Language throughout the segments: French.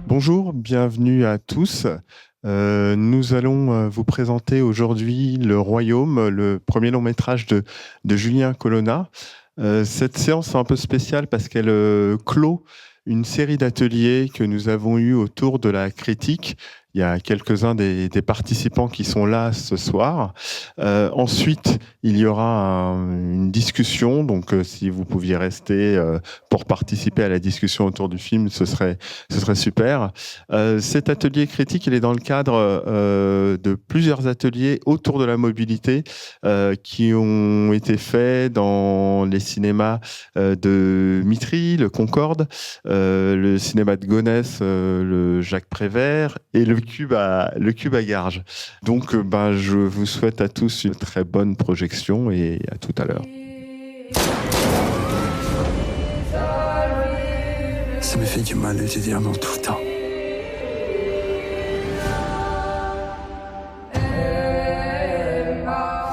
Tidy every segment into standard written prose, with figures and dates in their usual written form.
Bonjour, bienvenue à tous. Nous allons vous présenter aujourd'hui Le Royaume, le premier long métrage de Julien Colonna. Cette séance est un peu spéciale parce qu'elle clôt une série d'ateliers que nous avons eus autour de la critique. Il y a quelques-uns des participants qui sont là ce soir. Ensuite, il y aura une discussion. Donc, si vous pouviez rester pour participer à la discussion autour du film, ce serait super. Cet atelier critique, il est dans le cadre de plusieurs ateliers autour de la mobilité qui ont été faits dans les cinémas de Mitry, le Concorde, le cinéma de Gonesse, le Jacques Prévert et le Cube à Garges. Donc, je vous souhaite à tous une très bonne projection et à tout à l'heure. Ça me fait du mal de te dire non tout le temps.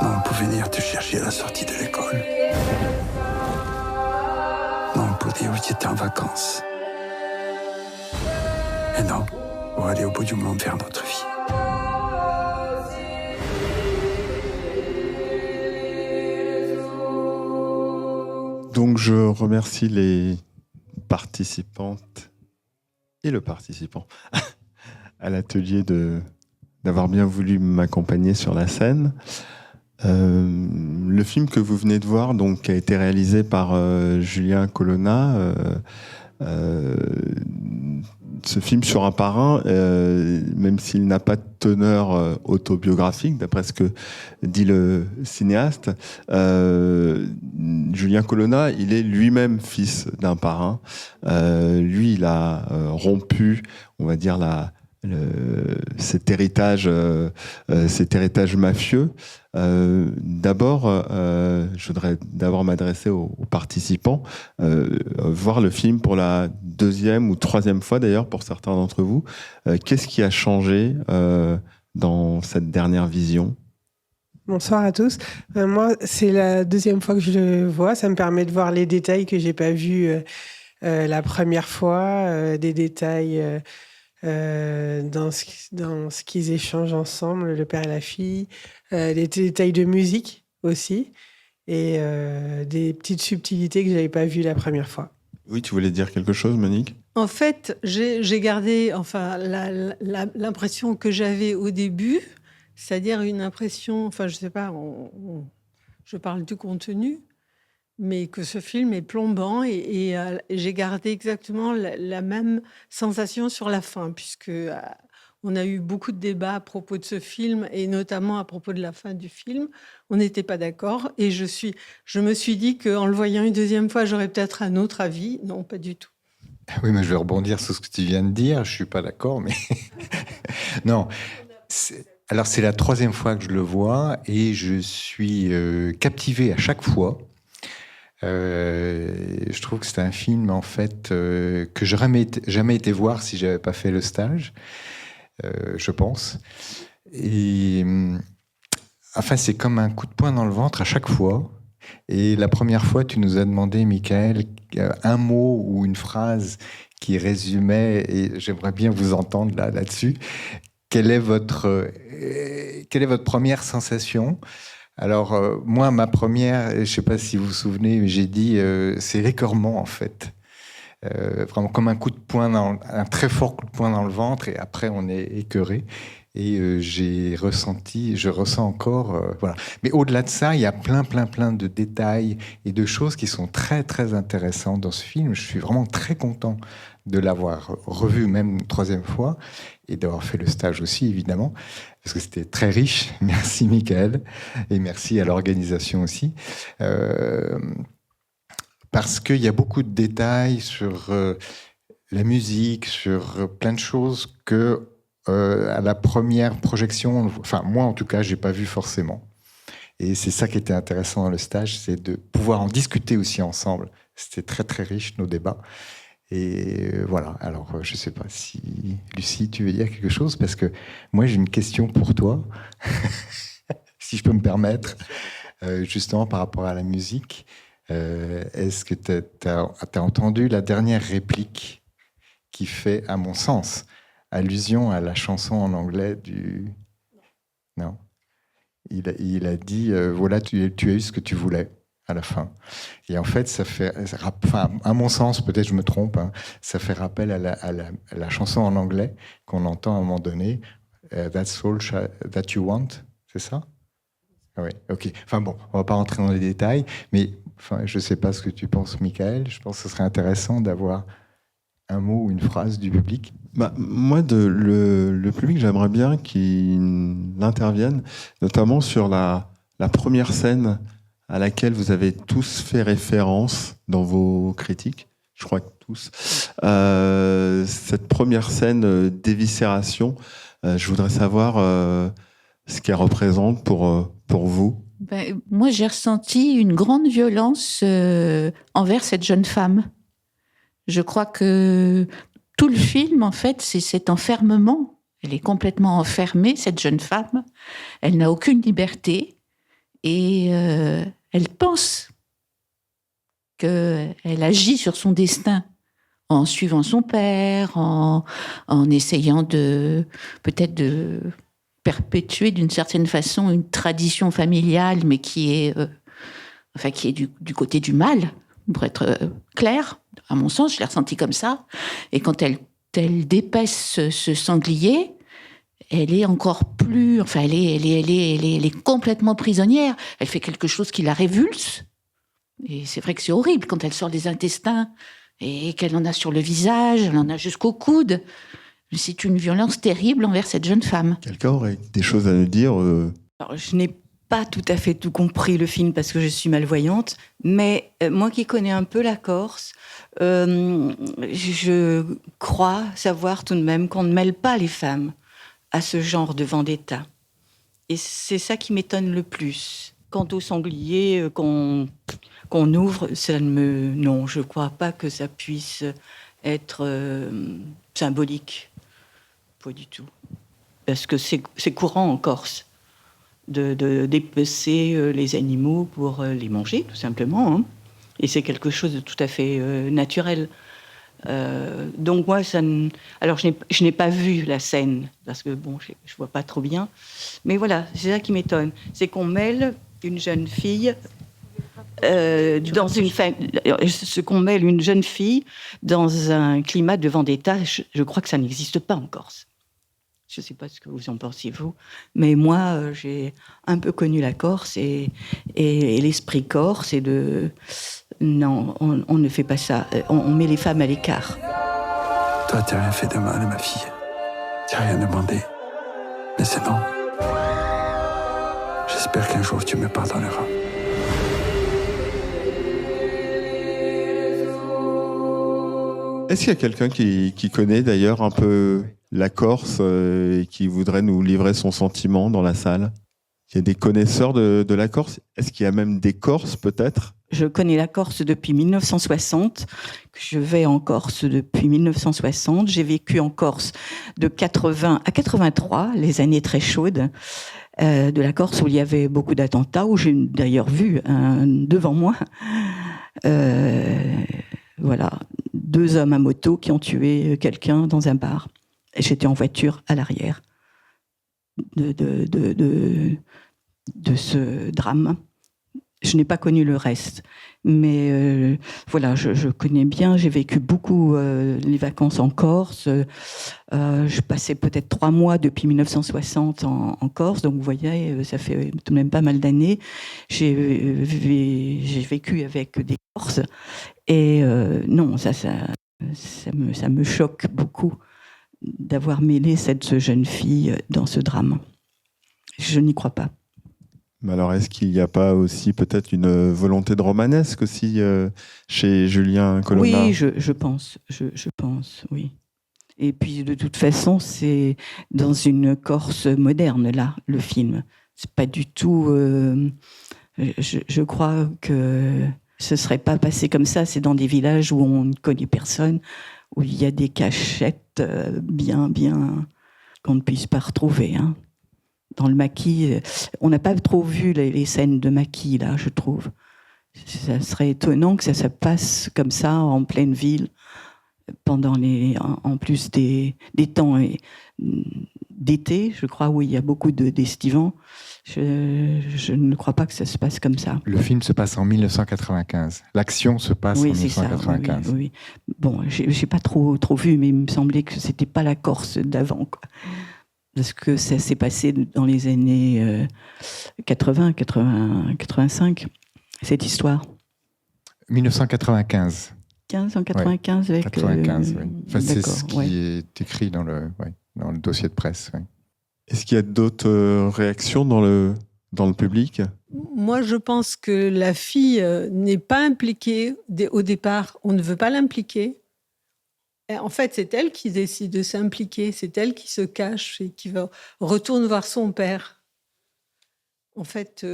Non, pour venir te chercher à la sortie de l'école. Non, pour dire que tu étais en vacances. Et non, pour aller au bout du monde vers notre vie. Donc, je remercie les participantes et le participant à l'atelier d'avoir bien voulu m'accompagner sur la scène. Le film que vous venez de voir donc, a été réalisé par Julien Colonna. Ce film sur un parrain, même s'il n'a pas de teneur autobiographique, d'après ce que dit le cinéaste, Julien Colonna, il est lui-même fils d'un parrain. Lui, il a rompu, on va dire, cet héritage mafieux. D'abord, je voudrais m'adresser aux participants, voir le film pour la deuxième ou troisième fois d'ailleurs pour certains d'entre vous. Qu'est-ce qui a changé dans cette dernière vision ? Bonsoir à tous. Moi, c'est la deuxième fois que je le vois. Ça me permet de voir les détails que j'ai pas vus la première fois, des détails dans ce qu'ils échangent ensemble, le père et la fille, des détails de musique aussi, et des petites subtilités que j'avais pas vues la première fois. Oui, tu voulais dire quelque chose, Monique ? En fait, j'ai gardé l'impression que j'avais au début, c'est-à-dire une impression, je sais pas, je parle du contenu, mais que ce film est plombant et j'ai gardé exactement la même sensation sur la fin, puisque on a eu beaucoup de débats à propos de ce film et notamment à propos de la fin du film. On n'était pas d'accord et je me suis dit qu'en le voyant une deuxième fois, j'aurais peut-être un autre avis. Non, pas du tout. Oui, mais je vais rebondir sur ce que tu viens de dire. Je suis pas d'accord, mais non. Alors, c'est la troisième fois que je le vois et je suis captivé à chaque fois. Je trouve que c'est un film, en fait, que j'aurais jamais été voir si j'avais pas fait le stage, je pense. Et enfin, c'est comme un coup de poing dans le ventre à chaque fois. Et la première fois, tu nous as demandé, Michael, un mot ou une phrase qui résumait, et j'aimerais bien vous entendre là-dessus. Quelle est votre première sensation ? Alors, moi, ma première, je ne sais pas si vous vous souvenez, mais j'ai dit, c'est l'écœurement, en fait. Vraiment comme un un très fort coup de poing dans le ventre, et après, on est écœuré. Et je ressens encore, voilà. Mais au-delà de ça, il y a plein de détails et de choses qui sont très, très intéressantes dans ce film. Je suis vraiment très content de l'avoir revu, même une troisième fois, et d'avoir fait le stage aussi, évidemment, parce que c'était très riche. Merci, Michael, et merci à l'organisation aussi. Parce qu'il y a beaucoup de détails sur la musique, sur plein de choses que à la première projection, enfin moi en tout cas, j'ai pas vu forcément. Et c'est ça qui était intéressant dans le stage, c'est de pouvoir en discuter aussi ensemble. C'était très très riche nos débats. Et voilà. Alors je sais pas si Lucie, tu veux dire quelque chose, parce que moi j'ai une question pour toi. si je peux me permettre, justement par rapport à la musique. Est-ce que tu as entendu la dernière réplique qui fait, à mon sens, allusion à la chanson en anglais du... Non. Il a dit, voilà, tu as eu ce que tu voulais à la fin. Et en fait, à mon sens, peut-être je me trompe, hein, ça fait rappel à la chanson en anglais qu'on entend à un moment donné, That's all that you want, c'est ça? Oui, ok. Enfin bon, on va pas rentrer dans les détails, mais je sais pas ce que tu penses, Michael. Je pense que ce serait intéressant d'avoir un mot ou une phrase du public. Moi, le public, j'aimerais bien qu'il intervienne, notamment sur la première scène à laquelle vous avez tous fait référence dans vos critiques, je crois que tous. Cette première scène d'éviscération, je voudrais savoir ce qu'elle représente pour vous. Moi, j'ai ressenti une grande violence envers cette jeune femme. Je crois que tout le film, en fait, c'est cet enfermement. Elle est complètement enfermée, cette jeune femme. Elle n'a aucune liberté et elle pense qu'elle agit sur son destin en suivant son père, en essayant peut-être de perpétuer d'une certaine façon une tradition familiale, mais qui est du côté du mal, pour être clair. À mon sens, je l'ai ressenti comme ça. Et quand elle dépaisse ce sanglier, elle est encore plus... Enfin, elle est complètement prisonnière. Elle fait quelque chose qui la révulse. Et c'est vrai que c'est horrible quand elle sort des intestins et qu'elle en a sur le visage, elle en a jusqu'au coude. C'est une violence terrible envers cette jeune femme. Quelqu'un aurait des choses à nous dire Alors, je n'ai pas tout à fait tout compris le film parce que je suis malvoyante, mais moi qui connais un peu la Corse, je crois savoir tout de même qu'on ne mêle pas les femmes à ce genre de vendetta. Et c'est ça qui m'étonne le plus. Quant au sanglier qu'on ouvre, non, je ne crois pas que ça puisse être symbolique. Pas du tout. Parce que c'est courant en Corse de dépecer les animaux pour les manger, tout simplement. Hein. Et c'est quelque chose de tout à fait naturel. Donc moi, alors je n'ai pas vu la scène, parce que bon, je vois pas trop bien. Mais voilà, c'est ça qui m'étonne. C'est qu'on mêle une jeune fille qu'on mêle une jeune fille dans un climat de vendetta. Je crois que ça n'existe pas en Corse. Je ne sais pas ce que vous en pensez, vous. Mais moi, j'ai un peu connu la Corse et l'esprit corse. Non, on ne fait pas ça. On met les femmes à l'écart. Toi, t'as rien fait de mal, ma fille. T'as rien demandé. Mais c'est non. J'espère qu'un jour, tu me pardonneras. Est-ce qu'il y a quelqu'un qui connaît d'ailleurs un peu la Corse et qui voudrait nous livrer son sentiment dans la salle? Il y a des connaisseurs de la Corse? Est-ce qu'il y a même des Corses peut-être? Je connais la Corse depuis 1960. Je vais en Corse depuis 1960. J'ai vécu en Corse de 80 à 83, les années très chaudes de la Corse où il y avait beaucoup d'attentats, où j'ai d'ailleurs vu devant moi. Voilà, 2 hommes à moto qui ont tué quelqu'un dans un bar. Et j'étais en voiture à l'arrière de ce drame. Je n'ai pas connu le reste. Mais voilà, je connais bien. J'ai vécu beaucoup les vacances en Corse. Je passais peut-être 3 mois depuis 1960 en Corse. Donc vous voyez, ça fait tout de même pas mal d'années. J'ai vécu avec des Corses. Et non, ça me choque beaucoup d'avoir mêlé cette jeune fille dans ce drame. Je n'y crois pas. Mais alors, est-ce qu'il n'y a pas aussi peut-être une volonté de romanesque aussi chez Julien Colonna? Oui, je pense, oui. Et puis, de toute façon, c'est dans une Corse moderne, là, le film. C'est pas du tout... je crois que ce serait pas passé comme ça. C'est dans des villages où on ne connaît personne, où il y a des cachettes bien qu'on ne puisse pas retrouver. Hein. dans le maquis. On n'a pas trop vu les scènes de maquis, là, je trouve. Ça serait étonnant que ça se passe comme ça, en pleine ville, pendant en plus des temps d'été, je crois, où il y a beaucoup d'estivants. Je ne crois pas que ça se passe comme ça. Le film se passe en 1995. L'action se passe en 1995. Ça, oui. Bon, j'ai pas trop vu, mais il me semblait que c'était pas la Corse d'avant, quoi. Parce que ça s'est passé dans les années 80, 85, cette histoire. 1995. 1595 avec... 95, oui. Enfin, c'est ce qui est écrit dans le dossier de presse. Oui. Est-ce qu'il y a d'autres réactions dans le public ? Moi, je pense que la fille n'est pas impliquée au départ. On ne veut pas l'impliquer. Et en fait, c'est elle qui décide de s'impliquer. C'est elle qui se cache et qui retourne voir son père. En fait,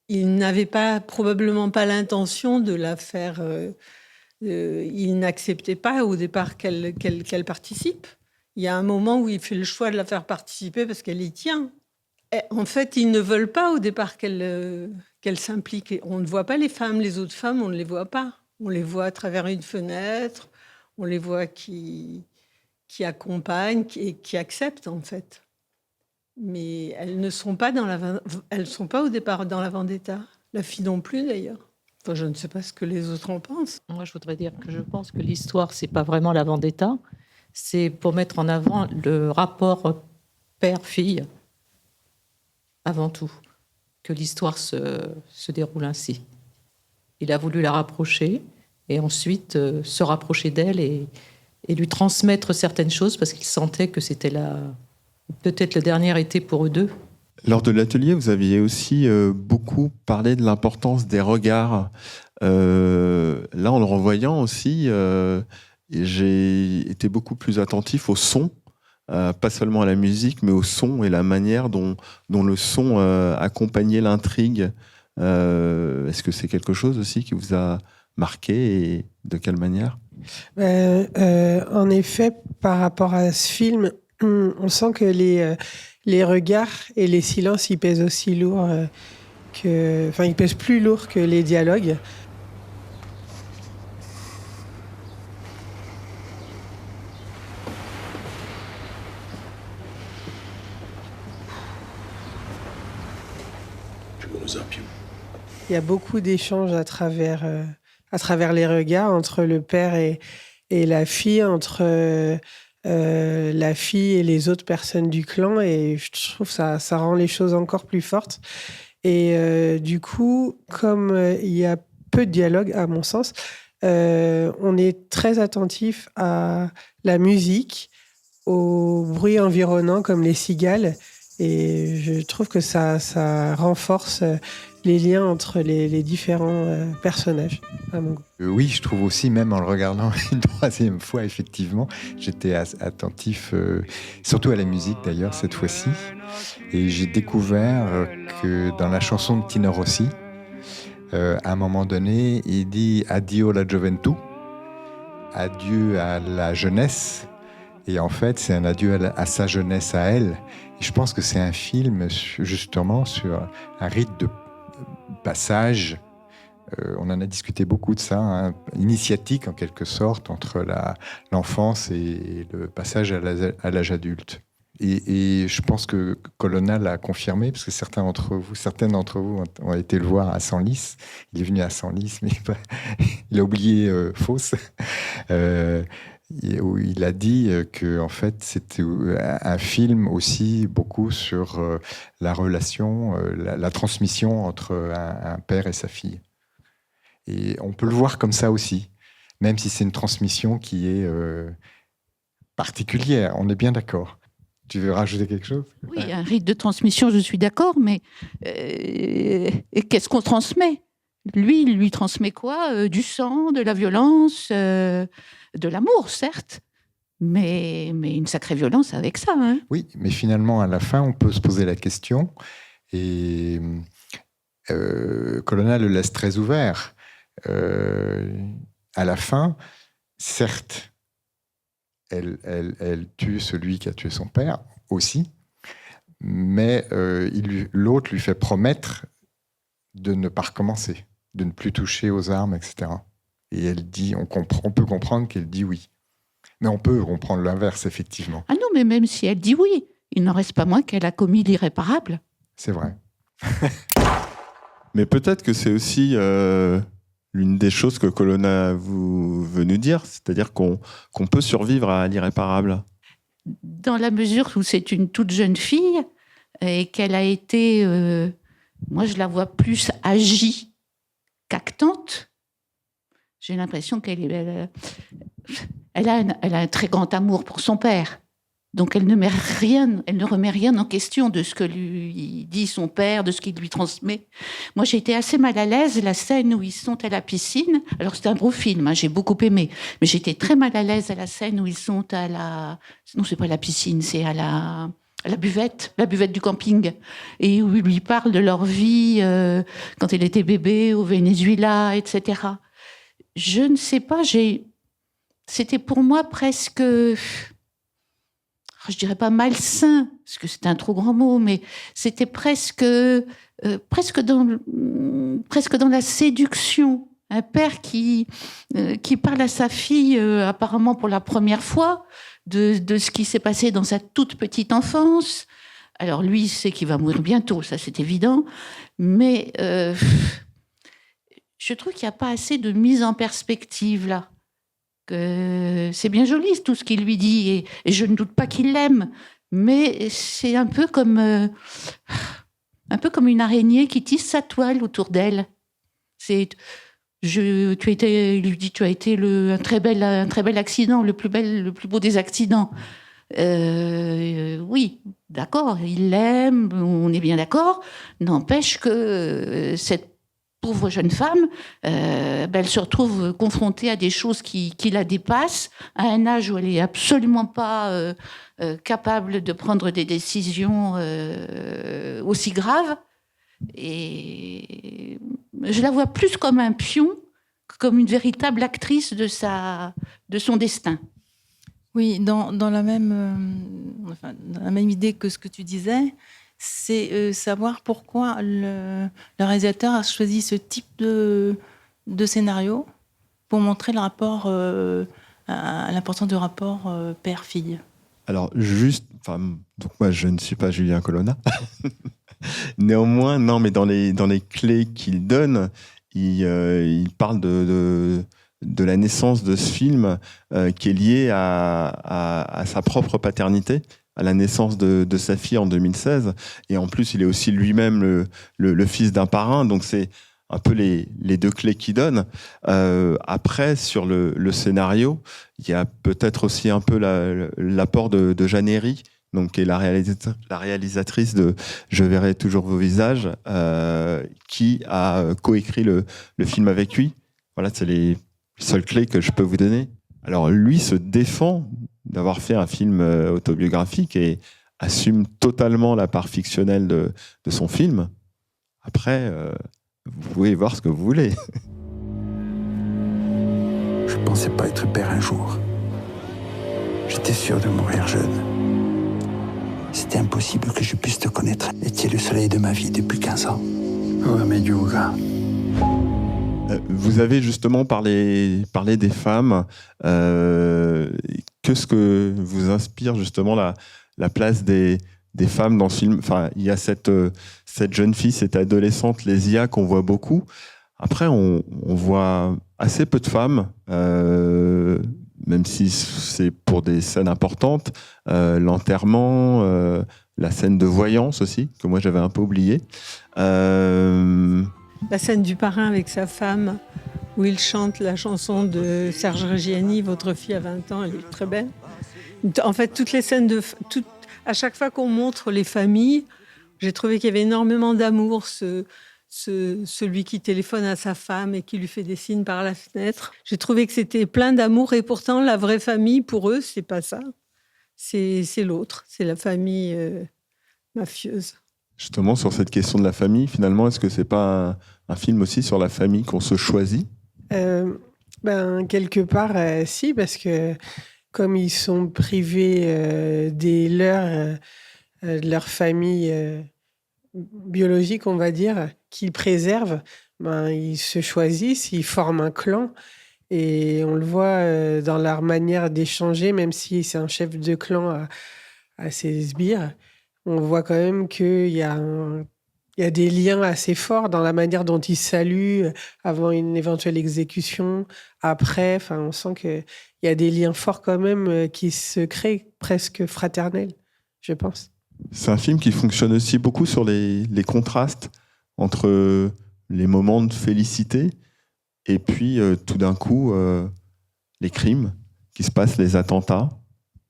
il n'avait probablement pas l'intention de la faire... il n'acceptait pas au départ qu'elle participe. Il y a un moment où il fait le choix de la faire participer parce qu'elle y tient. Et en fait, ils ne veulent pas au départ qu'elle s'implique. Et on ne voit pas les femmes, les autres femmes, on ne les voit pas. On les voit à travers une fenêtre, on les voit qui accompagnent et qui acceptent, en fait. Mais elles ne sont pas au départ dans la vendetta. La fille non plus, d'ailleurs. Enfin, je ne sais pas ce que les autres en pensent. Moi, je voudrais dire que je pense que l'histoire, c'est pas vraiment la vendetta. C'est pour mettre en avant le rapport père-fille, avant tout, que l'histoire se déroule ainsi. Il a voulu la rapprocher et ensuite se rapprocher d'elle et lui transmettre certaines choses parce qu'il sentait que c'était peut-être le dernier été pour eux deux. Lors de l'atelier, vous aviez aussi beaucoup parlé de l'importance des regards. Là, en le revoyant aussi, j'ai été beaucoup plus attentif au son, pas seulement à la musique, mais au son et la manière dont le son accompagnait l'intrigue. Est-ce que c'est quelque chose aussi qui vous a marqué et de quelle manière ? En effet, par rapport à ce film, on sent que les regards et les silences, ils pèsent aussi lourd ils pèsent plus lourd que les dialogues. Il y a beaucoup d'échanges à travers les regards entre le père et la fille, entre la fille et les autres personnes du clan, et je trouve que ça rend les choses encore plus fortes. Et du coup, comme il y a peu de dialogue, à mon sens, on est très attentif à la musique, aux bruits environnants comme les cigales, et je trouve que ça renforce les liens entre les différents personnages, à mon goût. Oui, je trouve aussi, même en le regardant une troisième fois, effectivement, j'étais attentif, surtout à la musique d'ailleurs, cette fois-ci. Et j'ai découvert que dans la chanson de Tino Rossi, à un moment donné, il dit « Addio la gioventù », adieu à la jeunesse. Et en fait, c'est un adieu à sa jeunesse à elle. Et je pense que c'est un film justement sur un rite de passage. On en a discuté beaucoup de ça, hein, initiatique en quelque sorte entre l'enfance et le passage à l'âge adulte. Et je pense que Colonna l'a confirmé, parce que certaines d'entre vous ont été le voir à Senlis. Il est venu à Senlis, mais il a oublié Fos. Où il a dit que en fait c'était un film aussi beaucoup sur la relation, la transmission entre un père et sa fille. Et on peut le voir comme ça aussi, même si c'est une transmission qui est particulière. On est bien d'accord. Tu veux rajouter quelque chose ? Oui, un rite de transmission, je suis d'accord, mais qu'est-ce qu'on transmet ? Lui, il lui transmet quoi ? Du sang, de la violence, de l'amour, certes, mais une sacrée violence avec ça. Hein. Oui, mais finalement, à la fin, on peut se poser la question, et Colonna le laisse très ouvert. À la fin, certes, elle tue celui qui a tué son père aussi, mais l'autre lui fait promettre de ne pas recommencer, de ne plus toucher aux armes, etc. Et elle dit, on peut comprendre qu'elle dit oui. Mais on peut comprendre l'inverse, effectivement. Ah non, mais même si elle dit oui, il n'en reste pas moins qu'elle a commis l'irréparable. C'est vrai. Mais peut-être que c'est aussi l'une des choses que Colonna veut nous dire, c'est-à-dire qu'on peut survivre à l'irréparable. Dans la mesure où c'est une toute jeune fille et qu'elle a été, moi je la vois plus agie qu'actante. J'ai l'impression qu'elle a un très grand amour pour son père. Donc elle ne remet rien en question de ce que lui dit son père, de ce qu'il lui transmet. Moi, j'ai été assez mal à l'aise, la scène où ils sont à la piscine. Alors, c'est un beau film, hein, j'ai beaucoup aimé. Mais j'étais très mal à l'aise à la scène où ils sont à la... Non, c'est pas la piscine, c'est à la buvette du camping. Et où il lui parle de leur vie quand il était bébé au Venezuela, etc. Je ne sais pas, c'était pour moi presque... Je dirais pas malsain, parce que c'est un trop grand mot, mais c'était presque dans la séduction. Un père qui parle à sa fille, apparemment pour la première fois, de ce qui s'est passé dans sa toute petite enfance. Alors lui, il sait qu'il va mourir bientôt, ça c'est évident, mais je trouve qu'il n'y a pas assez de mise en perspective là. C'est bien joli tout ce qu'il lui dit et je ne doute pas qu'il l'aime, mais c'est un peu comme une araignée qui tisse sa toile autour d'elle. Il lui dit tu as été un très bel accident, le plus beau des accidents. Oui, d'accord, il l'aime, on est bien d'accord. N'empêche que cette pauvre jeune femme, elle se retrouve confrontée à des choses qui la dépassent, à un âge où elle n'est absolument pas capable de prendre des décisions aussi graves. Et je la vois plus comme un pion que comme une véritable actrice de son destin. Oui, dans la même idée que ce que tu disais, c'est savoir pourquoi le réalisateur a choisi ce type de scénario pour montrer le rapport, l'importance du rapport père-fille. Alors, donc moi, je ne suis pas Julien Colonna. Néanmoins, non, mais dans les clés qu'il donne, il parle de la naissance de ce film qui est liée à sa propre paternité, à la naissance de sa fille en 2016. Et en plus, il est aussi lui-même le fils d'un parrain. Donc, c'est un peu les deux clés qu'il donne. Après, sur le scénario, il y a peut-être aussi un peu l'apport de Jeanne Herry, donc, qui est la réalisatrice de Je verrai toujours vos visages, qui a coécrit le film avec lui. Voilà, c'est les seules clés que je peux vous donner. Alors, lui se défend d'avoir fait un film autobiographique et assume totalement la part fictionnelle de son film. Après, vous pouvez voir ce que vous voulez. Je pensais pas être père un jour. J'étais sûr de mourir jeune. C'était impossible que je puisse te connaître. Et tu es le soleil de ma vie depuis 15 ans. Oh, mais Yuga. Vous avez justement parlé des femmes. Qu'est-ce que vous inspire justement la place des femmes dans ce film? Enfin, il y a cette jeune fille, cette adolescente Lésia qu'on voit beaucoup. Après, on voit assez peu de femmes, même si c'est pour des scènes importantes. L'enterrement, la scène de voyance aussi, que moi j'avais un peu oublié. La scène du parrain avec sa femme, où il chante la chanson de Serge Reggiani, Votre fille a 20 ans, elle est très belle. En fait, toutes les scènes à chaque fois qu'on montre les familles, j'ai trouvé qu'il y avait énormément d'amour. Celui qui téléphone à sa femme et qui lui fait des signes par la fenêtre. J'ai trouvé que c'était plein d'amour et pourtant, la vraie famille, pour eux, c'est pas ça. C'est l'autre, c'est la famille mafieuse. Justement, sur cette question de la famille, finalement, est-ce que c'est pas un film aussi sur la famille qu'on se choisit? Quelque part, si, parce que comme ils sont privés des leurs, de leur famille biologique, on va dire, qu'ils préservent, ils se choisissent, ils forment un clan. Et on le voit dans leur manière d'échanger, même si c'est un chef de clan à ses sbires, on voit quand même qu'il y a des liens assez forts dans la manière dont ils saluent avant une éventuelle exécution, après. Enfin, on sent qu'il y a des liens forts quand même qui se créent, presque fraternels, je pense. C'est un film qui fonctionne aussi beaucoup sur les contrastes entre les moments de félicité et puis tout d'un coup les crimes qui se passent, les attentats.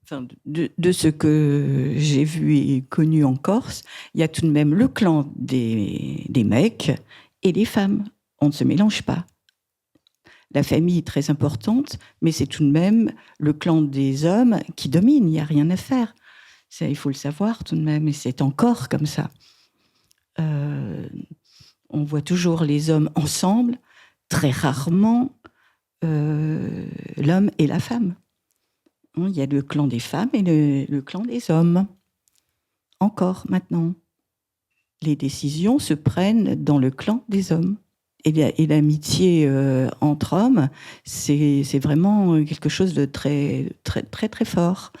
Enfin, de ce que j'ai vu et connu en Corse, il y a tout de même le clan des mecs et les femmes. On ne se mélange pas. La famille est très importante, mais c'est tout de même le clan des hommes qui domine. Il n'y a rien à faire. Ça, il faut le savoir tout de même, et c'est encore comme ça. On voit toujours les hommes ensemble, très rarement l'homme et la femme. Il y a le clan des femmes et le clan des hommes. Encore maintenant. Les décisions se prennent dans le clan des hommes. Et l'amitié entre hommes, c'est vraiment quelque chose de très, très, très, très fort.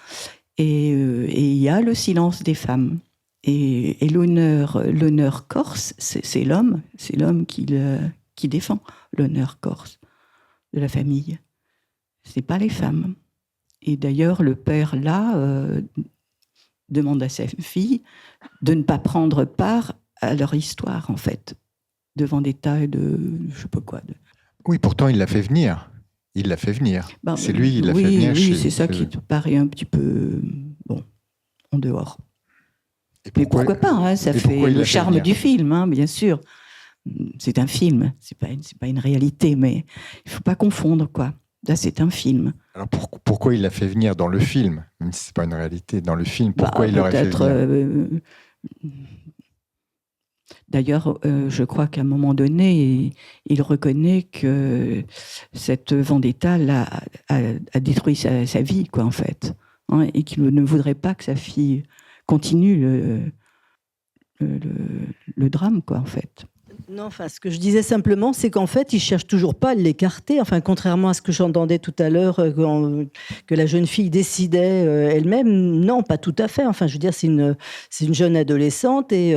Et il y a le silence des femmes. Et l'honneur corse, c'est l'homme qui défend l'honneur corse de la famille. C'est pas les femmes. Et d'ailleurs, le père, là, demande à sa fille de ne pas prendre part à leur histoire, en fait, de vendetta et de je sais pas quoi. Oui, pourtant, il l'a fait venir. C'est lui, il l'a fait venir. Oui, c'est ça qui te paraît un petit peu, en dehors. Mais pourquoi pas, ça fait le charme du film, bien sûr. C'est un film, c'est pas une réalité, mais il faut pas confondre, quoi. Là, c'est un film. Alors pourquoi il l'a fait venir dans le film, même si c'est pas une réalité, dans le film, pourquoi il l'aurait fait venir D'ailleurs, je crois qu'à un moment donné, il reconnaît que cette vendetta a détruit sa vie, quoi, en fait, et qu'il ne voudrait pas que sa fille continue le drame, quoi, en fait. Non, enfin, ce que je disais simplement, c'est qu'en fait, ils cherchent toujours pas à l'écarter. Enfin, contrairement à ce que j'entendais tout à l'heure, que la jeune fille décidait elle-même. Non, pas tout à fait. Enfin, je veux dire, c'est une jeune adolescente et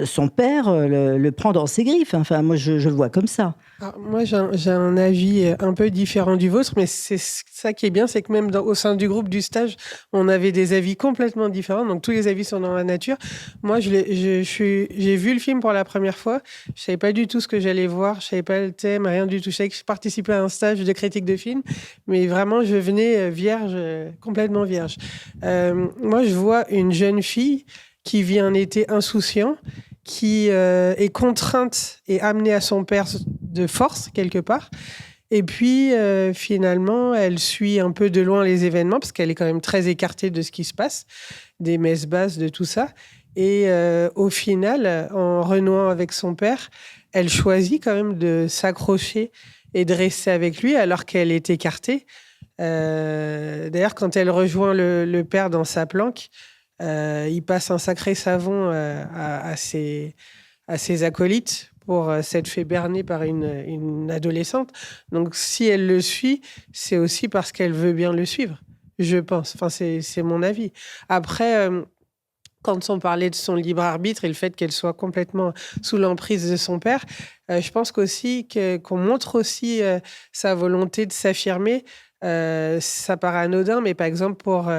son père le prend dans ses griffes. Enfin, moi, je le vois comme ça. Alors, moi, j'ai un avis un peu différent du vôtre, mais c'est ça qui est bien, c'est que même au sein du groupe du stage, on avait des avis complètement différents. Donc, tous les avis sont dans la nature. Moi, j'ai vu le film pour la première fois. Je savais pas du tout ce que j'allais voir. Je savais pas le thème, rien du tout. Je savais que je participais à un stage de critique de film, mais vraiment, je venais vierge, complètement vierge. Moi, je vois une jeune fille qui vit un été insouciant, qui est contrainte et amenée à son père de force, quelque part. Et puis, finalement, elle suit un peu de loin les événements, parce qu'elle est quand même très écartée de ce qui se passe, des messes basses, de tout ça. Et au final, en renouant avec son père, elle choisit quand même de s'accrocher et de rester avec lui, alors qu'elle est écartée. D'ailleurs, quand elle rejoint le père dans sa planque, il passe un sacré savon à ses acolytes pour s'être fait berner par une adolescente. Donc, si elle le suit, c'est aussi parce qu'elle veut bien le suivre, je pense. Enfin, c'est mon avis. Après, quand on parlait de son libre arbitre et le fait qu'elle soit complètement sous l'emprise de son père, je pense qu'on montre aussi sa volonté de s'affirmer. Ça paraît anodin, mais par exemple, pour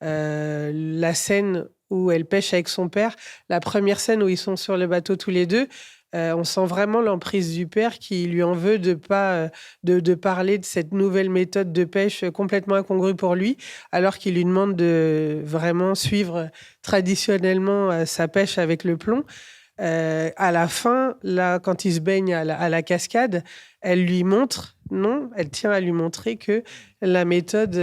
la scène où elle pêche avec son père, la première scène où ils sont sur le bateau tous les deux, on sent vraiment l'emprise du père qui lui en veut de pas de parler de cette nouvelle méthode de pêche complètement incongrue pour lui, alors qu'il lui demande de vraiment suivre traditionnellement sa pêche avec le plomb. À la fin, là, quand il se baigne à la cascade, elle tient à lui montrer que la méthode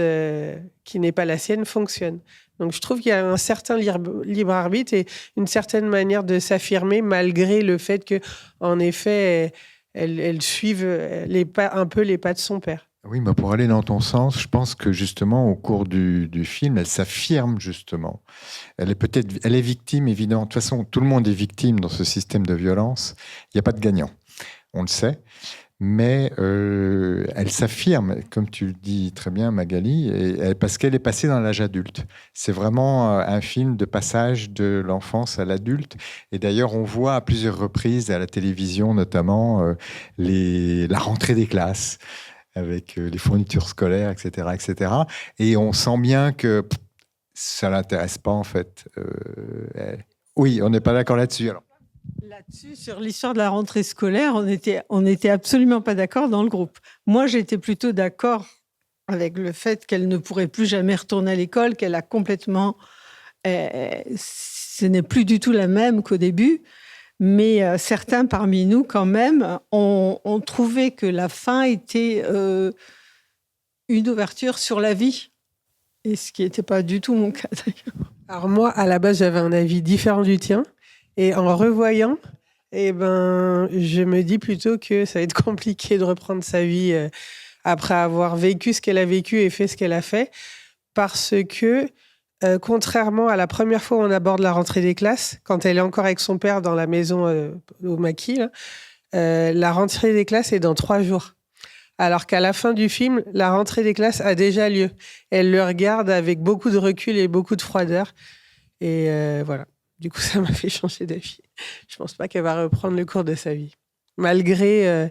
qui n'est pas la sienne fonctionne. Donc, je trouve qu'il y a un certain libre arbitre et une certaine manière de s'affirmer malgré le fait que, en effet, elle suive un peu les pas de son père. Oui, mais pour aller dans ton sens, je pense que justement, au cours du film, elle s'affirme justement. Elle est victime, évidemment. De toute façon, tout le monde est victime dans ce système de violence. Il n'y a pas de gagnant. On le sait. Mais elle s'affirme, comme tu le dis très bien, Magali, parce qu'elle est passée dans l'âge adulte. C'est vraiment un film de passage de l'enfance à l'adulte. Et d'ailleurs, on voit à plusieurs reprises à la télévision, notamment, la rentrée des classes, avec les fournitures scolaires, etc., etc. Et on sent bien que ça l'intéresse pas, en fait. Oui, on n'est pas d'accord là-dessus. Alors. Là-dessus, sur l'histoire de la rentrée scolaire, on était absolument pas d'accord dans le groupe. Moi, j'étais plutôt d'accord avec le fait qu'elle ne pourrait plus jamais retourner à l'école, qu'elle a complètement... ce n'est plus du tout la même qu'au début. Mais certains parmi nous, quand même, ont trouvé que la fin était une ouverture sur la vie. Et ce qui n'était pas du tout mon cas, d'ailleurs. Alors moi, à la base, j'avais un avis différent du tien. Et en revoyant, je me dis plutôt que ça va être compliqué de reprendre sa vie après avoir vécu ce qu'elle a vécu et fait ce qu'elle a fait. Parce que... contrairement à la première fois où on aborde la rentrée des classes, quand elle est encore avec son père dans la maison au maquis, là, la rentrée des classes est dans 3 jours. Alors qu'à la fin du film, la rentrée des classes a déjà lieu. Elle le regarde avec beaucoup de recul et beaucoup de froideur. Et voilà. Du coup, ça m'a fait changer d'avis. Je ne pense pas qu'elle va reprendre le cours de sa vie. Malgré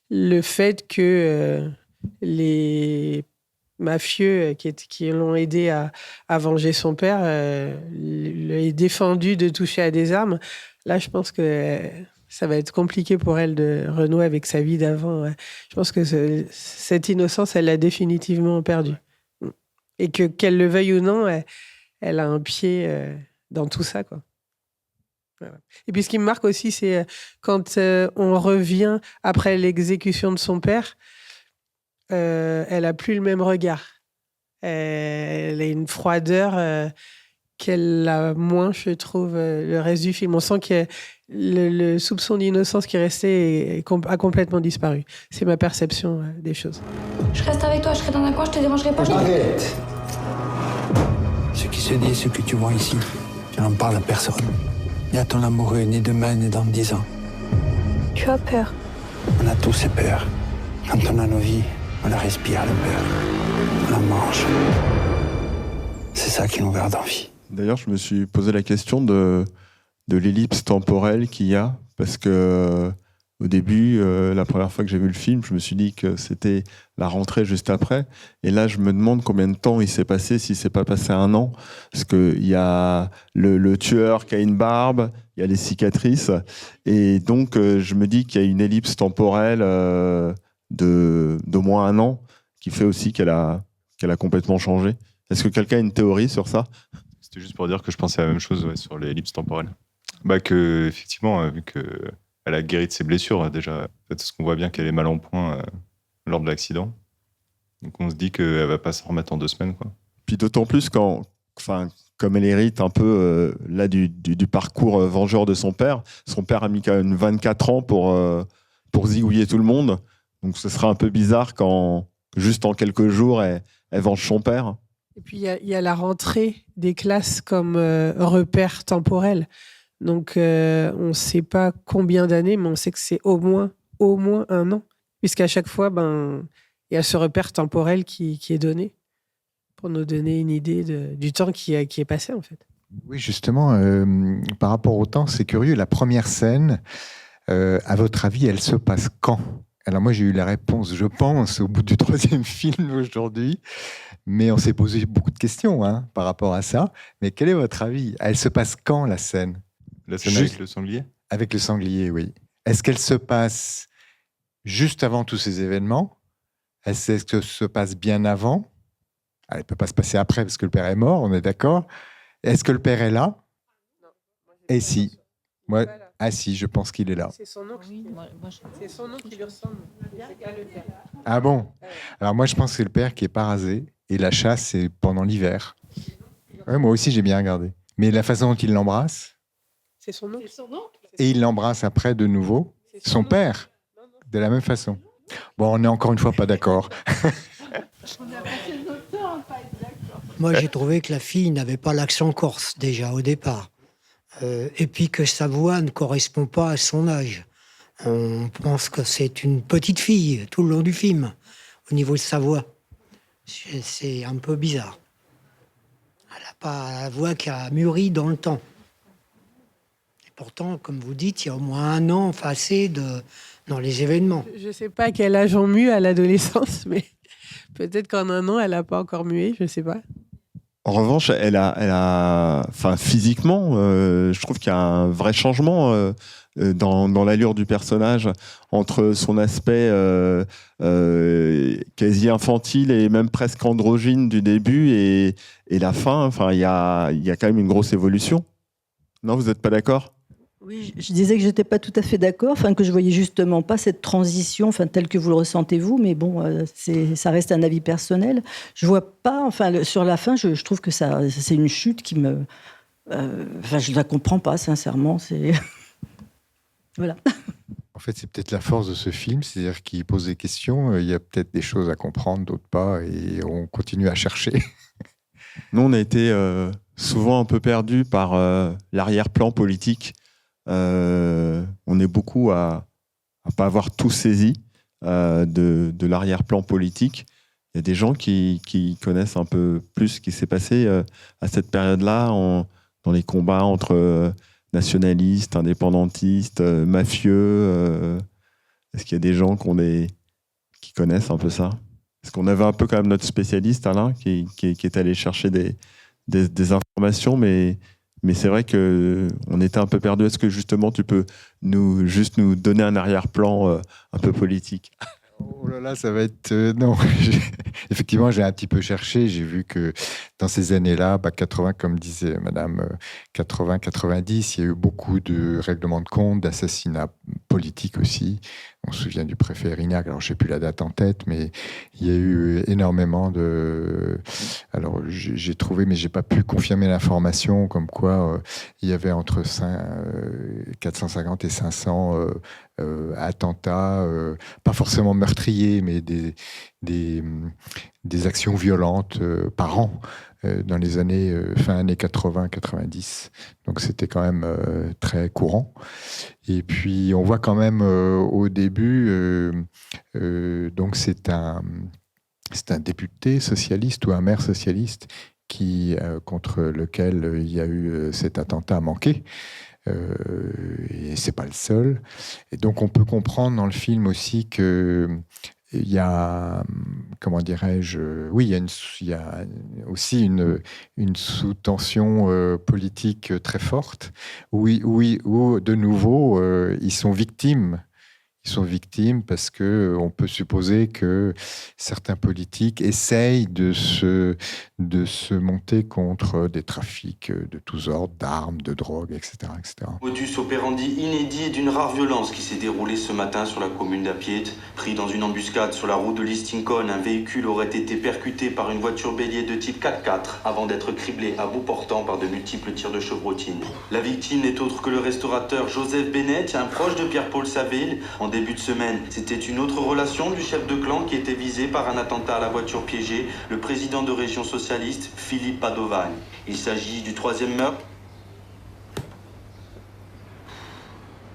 le fait que les mafieux qui l'ont aidé à venger son père l'ait défendu de toucher à des armes. Là, je pense que ça va être compliqué pour elle de renouer avec sa vie d'avant. Je pense que cette innocence, elle l'a définitivement perdue. Et qu'elle le veuille ou non, elle a un pied dans tout ça, quoi. Voilà. Et puis, ce qui me marque aussi, c'est quand on revient après l'exécution de son père, elle a plus le même regard. Elle a une froideur qu'elle a moins, je trouve, le reste du film. On sent que le soupçon d'innocence qui restait a complètement disparu. C'est ma perception des choses. Je reste avec toi, je serai dans un coin, je te dérangerai pas. Arrête. Ce qui se dit et ce que tu vois ici, tu n'en parles à personne. Ni à ton amoureux, ni demain, ni dans 10 ans. Tu as peur. On a tous ces peurs. Quand on a nos vies, on la respire, la peur. On la mange. C'est ça qui nous garde en vie. D'ailleurs, je me suis posé la question de l'ellipse temporelle qu'il y a, parce que au début, la première fois que j'ai vu le film, je me suis dit que c'était la rentrée juste après. Et là, je me demande combien de temps il s'est passé, s'il ne s'est pas passé 1 an. Parce qu'il y a le tueur qui a une barbe, il y a les cicatrices. Et donc, je me dis qu'il y a une ellipse temporelle d'au moins 1 an qui fait aussi qu'elle a complètement changé. Est-ce que quelqu'un a une théorie sur ça ? C'était juste pour dire que je pensais à la même chose sur l'ellipse temporelle. Que, effectivement, vu qu'elle a guéri de ses blessures, déjà, parce qu'on voit bien qu'elle est mal en point lors de l'accident. Donc on se dit qu'elle ne va pas s'en remettre en 2 semaines, quoi. Puis d'autant plus comme elle hérite un peu là du parcours vengeur de son père a mis quand même 24 ans pour zigouiller tout le monde. Donc ce sera un peu bizarre quand, juste en quelques jours, elle venge son père. Et puis il y a la rentrée des classes comme repère temporel. Donc on ne sait pas combien d'années, mais on sait que c'est au moins 1 an. Puisqu'à chaque fois, il y a ce repère temporel qui est donné pour nous donner une idée du temps qui est passé, en fait. Oui, justement, par rapport au temps, c'est curieux. La première scène, à votre avis, elle se passe quand ? Alors moi, j'ai eu la réponse, je pense, au bout du 3e film aujourd'hui. Mais on s'est posé beaucoup de questions par rapport à ça. Mais quel est votre avis ? Elle se passe quand, la scène ? La scène avec le sanglier ? Avec le sanglier, oui. Est-ce qu'elle se passe juste avant tous ces événements ? Est-ce que ça se passe bien avant ? Elle ne peut pas se passer après parce que le père est mort, on est d'accord ? Est-ce que le père est là ? Et si ? Moi, si, je pense qu'il est là. C'est son nom, c'est son nom qui lui ressemble. Ah bon ? Alors moi, je pense que c'est le père qui est pas rasé et la chasse, c'est pendant l'hiver. Ouais, moi aussi, j'ai bien regardé. Mais la façon dont il l'embrasse, c'est son nom. Et il l'embrasse après de nouveau, son père, de la même façon. Bon, on est encore une fois pas d'accord. Moi, j'ai trouvé que la fille n'avait pas l'accent corse, déjà, au départ. Et puis que sa voix ne correspond pas à son âge. On pense que c'est une petite fille tout le long du film, au niveau de sa voix. C'est un peu bizarre. Elle n'a pas la voix qui a mûri dans le temps. Et pourtant, comme vous dites, il y a au moins 1 an passé dans les événements. Je ne sais pas à quel âge on mue à l'adolescence, mais peut-être qu'en 1 an, elle n'a pas encore mué, je ne sais pas. En revanche, enfin, physiquement, je trouve qu'il y a un vrai changement dans l'allure du personnage entre son aspect quasi infantile et même presque androgyne du début et la fin. Enfin, il y a quand même une grosse évolution. Non, vous n'êtes pas d'accord ? Oui, je disais que je n'étais pas tout à fait d'accord, enfin que je voyais justement pas cette transition, enfin telle que vous le ressentez vous, mais bon, ça reste un avis personnel. Je vois pas, enfin sur la fin, je trouve que c'est une chute qui me, enfin je la comprends pas sincèrement. C'est voilà. En fait, c'est peut-être la force de ce film, c'est-à-dire qu'il pose des questions. Il y a peut-être des choses à comprendre, d'autres pas, et on continue à chercher. Nous, on a été souvent un peu perdus par l'arrière-plan politique. On est beaucoup à pas avoir tout saisi de l'arrière-plan politique. Il y a des gens qui connaissent un peu plus ce qui s'est passé à cette période-là dans les combats entre nationalistes, indépendantistes, mafieux. Est-ce qu'il y a des gens qui connaissent un peu ça ? Parce qu'on avait un peu quand même notre spécialiste, Alain, qui est allé chercher des informations, mais c'est vrai qu'on était un peu perdu. Est-ce que justement tu peux nous donner un arrière-plan un peu politique ? Oh là là, ça va être... non, effectivement, j'ai un petit peu cherché. J'ai vu que dans ces années-là, 80, comme disait Madame, 80-90, il y a eu beaucoup de règlements de compte, d'assassinats politiques aussi. On se souvient du préfet Erignac, alors je ne sais plus la date en tête, mais il y a eu énormément de... Alors j'ai trouvé, mais je n'ai pas pu confirmer l'information, comme quoi il y avait entre 450 et 500 attentats, pas forcément meurtriers, mais des actions violentes par an dans les années fin années 80-90. Donc c'était quand même très courant. Et puis on voit quand même au début, donc c'est un député socialiste ou un maire socialiste contre lequel il y a eu cet attentat manqué. Et c'est pas le seul. Et donc on peut comprendre dans le film aussi que il y a, comment dirais-je, oui, il y a aussi une sous-tension politique très forte, où de nouveau ils sont victimes. Ils sont victimes parce qu'on peut supposer que certains politiques essayent de se monter contre des trafics de tous ordres, d'armes, de drogue, etc. Modus operandi inédit d'une rare violence qui s'est déroulée ce matin sur la commune d'Apiet. Pris dans une embuscade sur la route de Listington, un véhicule aurait été percuté par une voiture bélier de type 4x4 avant d'être criblé à bout portant par de multiples tirs de chevrotine. La victime n'est autre que le restaurateur Joseph Bennett, un proche de Pierre-Paul Saville. En début de semaine, c'était une autre relation du chef de clan qui était visé par un attentat à la voiture piégée, le président de Région Socialiste, Philippe Padovan. Il s'agit du 3e meurtre.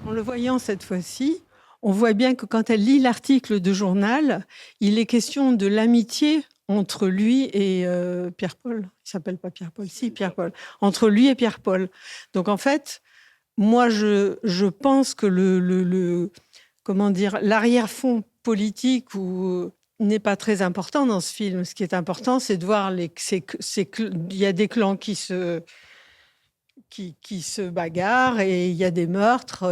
En le voyant cette fois-ci, on voit bien que quand elle lit l'article de journal, il est question de l'amitié entre lui et Pierre-Paul. Il s'appelle pas Pierre-Paul, si, Pierre-Paul. Entre lui et Pierre-Paul. Donc en fait, moi je pense que l'arrière-fond politique n'est pas très important dans ce film. Ce qui est important, c'est de voir il y a des clans qui se bagarrent et il y a des meurtres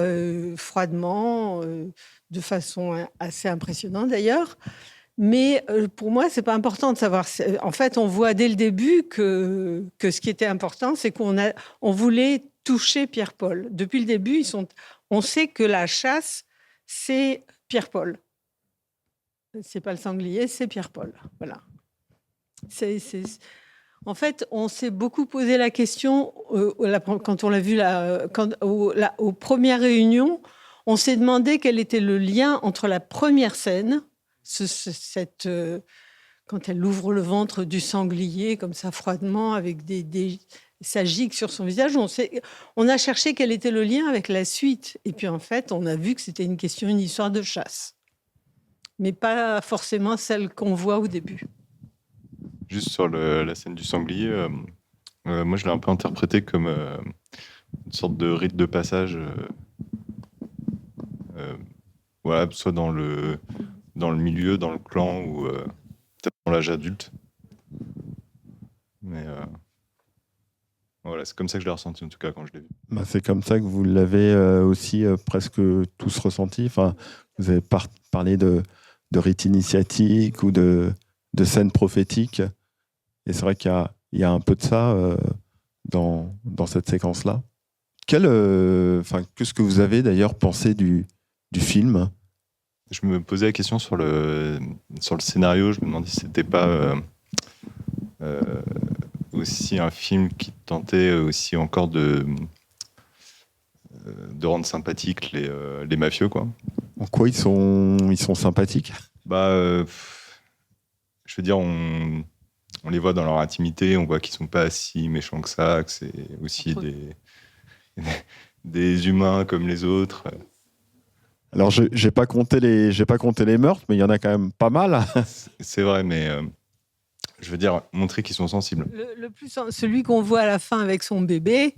froidement, de façon assez impressionnante d'ailleurs. Mais pour moi, c'est pas important de savoir. En fait, on voit dès le début que ce qui était important, c'est qu'on voulait toucher Pierre-Paul. Depuis le début, on sait que la chasse, c'est Pierre-Paul. C'est pas le sanglier, c'est Pierre-Paul. Voilà. En fait, on s'est beaucoup posé la question quand on l'a vu aux premières réunions. On s'est demandé quel était le lien entre la première scène, quand elle ouvre le ventre du sanglier, comme ça, froidement, avec ça gicle sur son visage. On a cherché quel était le lien avec la suite. Et puis, en fait, on a vu que c'était une histoire de chasse. Mais pas forcément celle qu'on voit au début. Juste sur la scène du sanglier, moi, je l'ai un peu interprété comme une sorte de rite de passage. Voilà, soit dans le milieu, dans le clan, ou peut-être dans l'âge adulte. Mais voilà, c'est comme ça que je l'ai ressenti, en tout cas, quand je l'ai vu. Bah, c'est comme ça que vous l'avez aussi presque tous ressenti. Enfin, vous avez parlé de rites initiatiques ou de scènes prophétiques. Et c'est vrai qu'il y a un peu de ça dans cette séquence-là. Qu'est-ce que vous avez d'ailleurs pensé du film ? Je me posais la question sur le scénario. Je me demandais si c'était pas aussi un film qui tentait aussi encore de rendre sympathiques les mafieux, quoi. En quoi ils sont sympathiques ? Je veux dire, on les voit dans leur intimité, on voit qu'ils sont pas si méchants que ça, que c'est aussi des humains comme les autres. Alors, j'ai pas compté les meurtres, mais il y en a quand même pas mal. C'est vrai, mais je veux dire, montrer qu'ils sont sensibles. Celui qu'on voit à la fin avec son bébé,